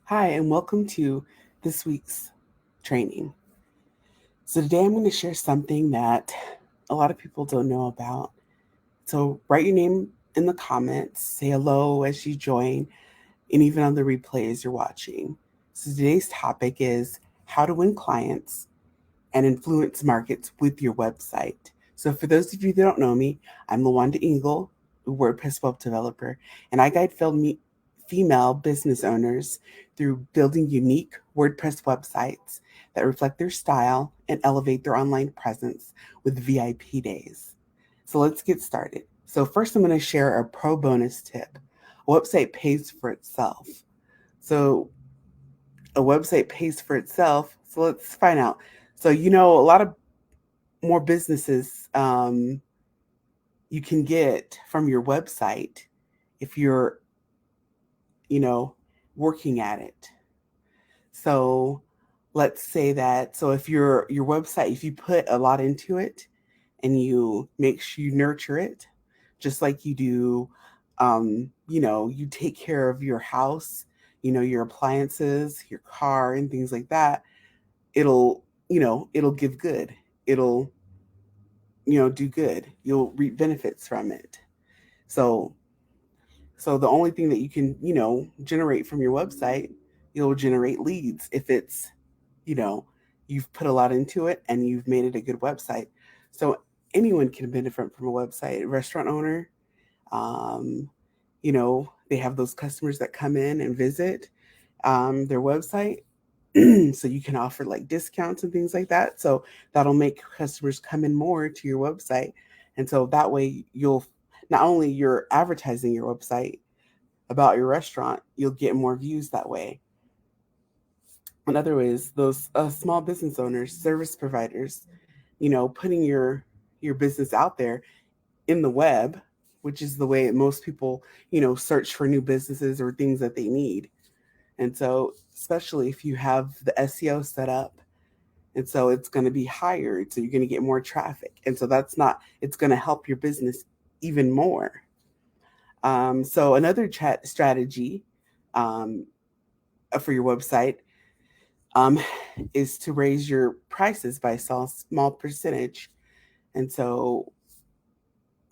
Hi, and welcome to this week's training. So, today I'm going to share something that a lot of people don't know about. So, write your name in the comments, say hello as you join, and even on the replay as you're watching. So, today's topic is how to win clients and influence markets with your website. So, for those of you that don't know me, I'm Lawanda Engel, a WordPress web developer, and I guide female business owners through building unique WordPress websites that reflect their style and elevate their online presence with VIP days. So, let's get started. So, first, I'm going to share a pro bonus tip. A website pays for itself. So, a website pays for itself. So let's find out. So, a lot of more businesses you can get from your website if you're, you know, working at it. So let's say that. So if your website, if you put a lot into it and you make sure you nurture it, just like you do, you take care of your house, your appliances, your car, and things like that. It'll give good. It'll do good. You'll reap benefits from it. So so the only thing that you can, generate from your website, you'll generate leads if it's, you know, you've put a lot into it and you've made it a good website. So anyone can benefit from a website. A restaurant owner, um, they have those customers that come in and visit their website. So you can offer like discounts and things like that. So that'll make customers come in more to your website. And so that way you'll not only you're advertising your website about your restaurant, you'll get more views that way. Another way is those small business owners, service providers, putting your business out there in the web, which is the way most people, search for new businesses or things that they need. And so, especially if you have the SEO set up, and so it's going to be hired, so you're going to get more traffic. And so it's going to help your business even more. So, another chat strategy um, for your website um, is to raise your prices by a small percentage. And so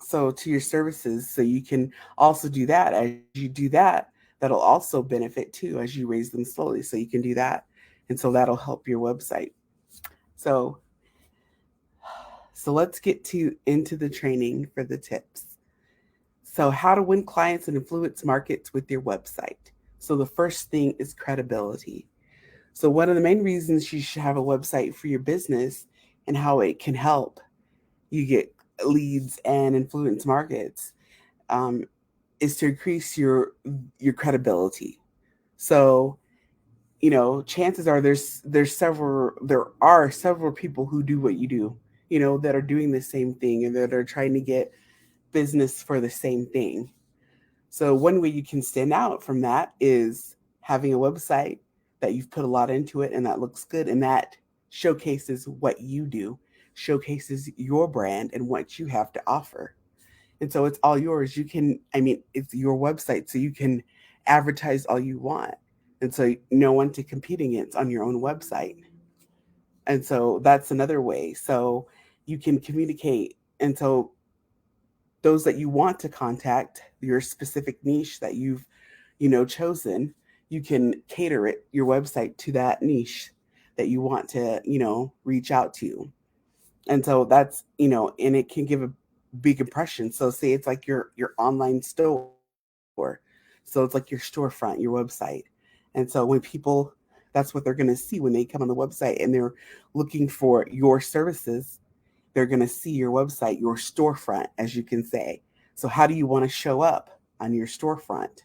to your services, so you can also do that. As you do that, that'll also benefit too as you raise them slowly, so you can do that, and so that'll help your website. So so let's get to into the training for the tips. So how to win clients and influence markets with your website. So the first thing is credibility. So one of the main reasons you should have a website for your business and how it can help you get leads and influence markets um, is to increase your credibility. So chances are there are several people who do what you do, that are doing the same thing and that are trying to get business for the same thing. So one way you can stand out from that is having a website that you've put a lot into it and that looks good and that showcases what you do, showcases your brand and what you have to offer. And so it's all yours. It's your website, so you can advertise all you want. And so no one to compete against on your own website. And so that's another way. So you can communicate. And so those that you want to contact, your specific niche that you've, chosen, you can cater your website to that niche that you want to, reach out to. And so and it can give a big impression. So say it's like your online store. So it's like your storefront, your website. And so when people that's what they're going to see when they come on the website and they're looking for your services, they're going to see your website, your storefront, as you can say. So how do you want to show up on your storefront?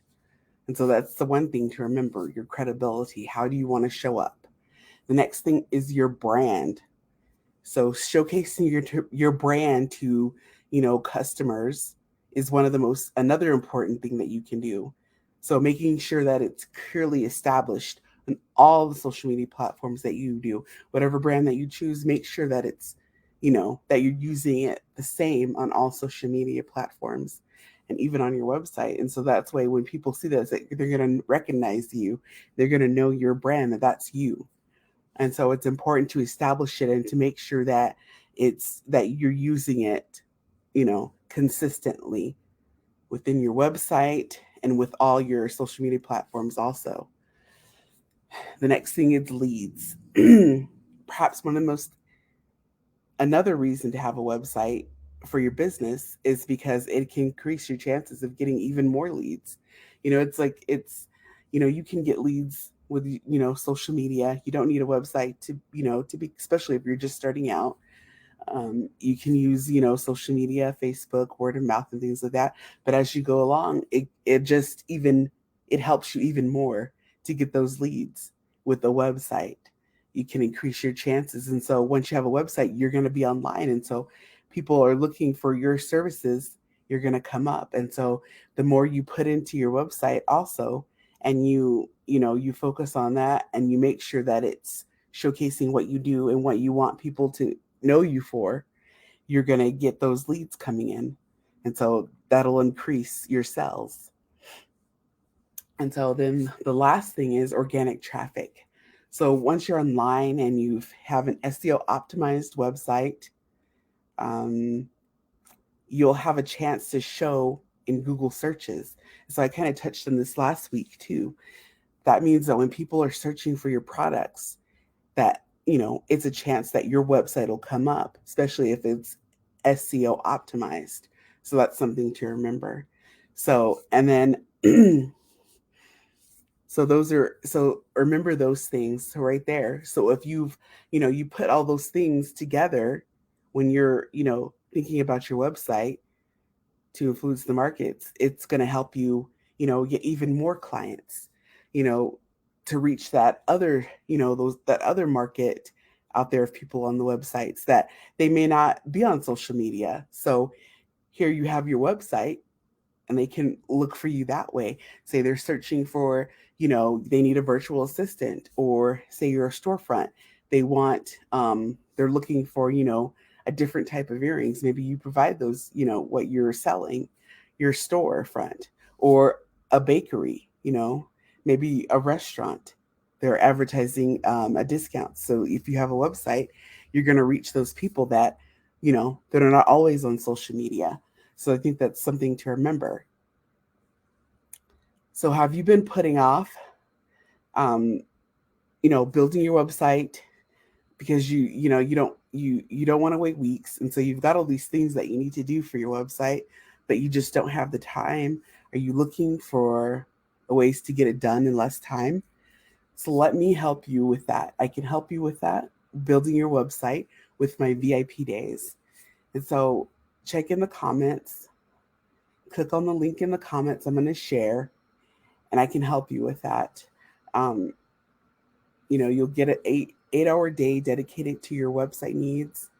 And so that's the one thing to remember, your credibility. How do you want to show up? The next thing is your brand. So showcasing your brand to, customers is one of the most another important thing that you can do. So making sure that it's clearly established on all the social media platforms that you do, whatever brand that you choose, make sure that it's, that you're using it the same on all social media platforms. and even on your website. And so that's why when people see that, they're going to recognize you. They're going to know your brand, that that's you. And so it's important to establish it and to make sure that it's that you're using it, consistently within your website and with all your social media platforms also. The next thing is leads. Perhaps one of the most another reason to have a website for your business is because it can increase your chances of getting even more leads. You can get leads with, social media. You don't need a website to be, especially if you're just starting out. You can use, social media, Facebook, word of mouth, and things like that. But as you go along, it helps you even more to get those leads with a website. You can increase your chances. And so once you have a website, you're going to be online. And so people are looking for your services, you're going to come up. And so the more you put into your website also, and you focus on that and you make sure that it's showcasing what you do and what you want people to know you for, you're going to get those leads coming in. And so that'll increase your sales. And so then the last thing is organic traffic. So once you're online and you have an SEO optimized website, um, you'll have a chance to show in Google searches. So I kind of touched on this last week too. That means that when people are searching for your products, that it's a chance that your website will come up, especially if it's SEO optimized. So that's something to remember. So, and then so remember those things right there. So if you put all those things together when you're, thinking about your website to influence the markets, it's going to help you, get even more clients, you know, to reach that other, that other market out there of people on the websites that they may not be on social media. So here you have your website and they can look for you that way. Say they're searching for, they need a virtual assistant, or say you're a storefront. They're looking for, a different type of earrings. Maybe you provide those, what you're selling, your storefront, or a bakery, maybe a restaurant. They're advertising a discount. So if you have a website, you're going to reach those people that are not always on social media. So I think that's something to remember. So have you been putting off, um, building your website because you don't want to wait weeks, and so you've got all these things that you need to do for your website, but you just don't have the time? Are you looking for ways to get it done in less time? So let me help you with that. I can help you with that, building your website with my VIP days. And so check in the comments, click on the link in the comments I'm going to share, and I can help you with that. Um, you'll get an 8 hour day dedicated to your website needs.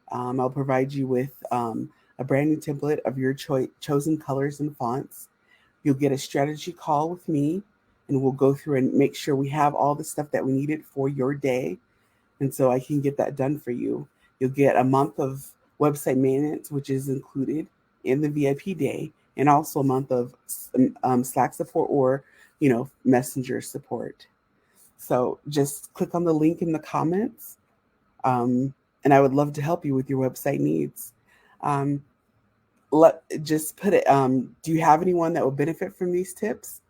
I'll provide you with a branding template of your chosen colors and fonts. You'll get a strategy call with me, and we'll go through and make sure we have all the stuff that we needed for your day. And so I can get that done for you. You'll get a month of website maintenance, which is included in the VIP day, and also a month of Slack support or, Messenger support. So just click on the link in the comments, and I would love to help you with your website needs. Um, just put it. Do you have anyone that would benefit from these tips?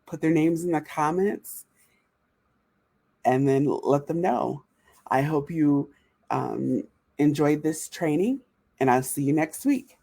Put their names in the comments, and then let them know. I hope you enjoyed this training, and I'll see you next week.